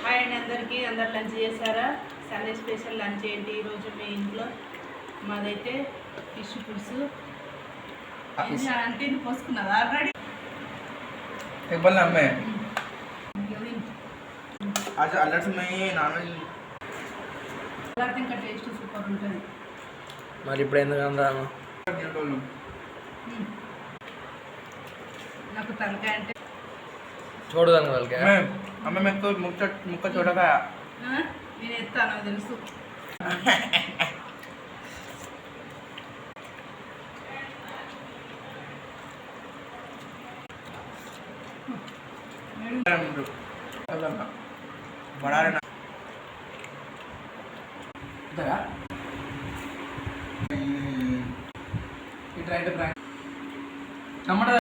Hi అండి అందరికీ. అందరు లంచ్ చేశారా? సండే స్పెషల్ లంచ్ ఏంటి ఈరోజు మీ ఇంట్లో? మాదైతే ఫిష్ పులుసు. అంటే పోసుకున్నదా ఆల్రెడీ? ఇంకా టేస్ట్ సూపర్ ఉంటుంది. మరి ఇప్పుడు ఎందుకు అందాను? నాకు తలకాయ అంటే చూడదాను వాళ్ళకి ముక్క చూడగా నేను ఎత్తాను, నాకు తెలుసు. టమాటా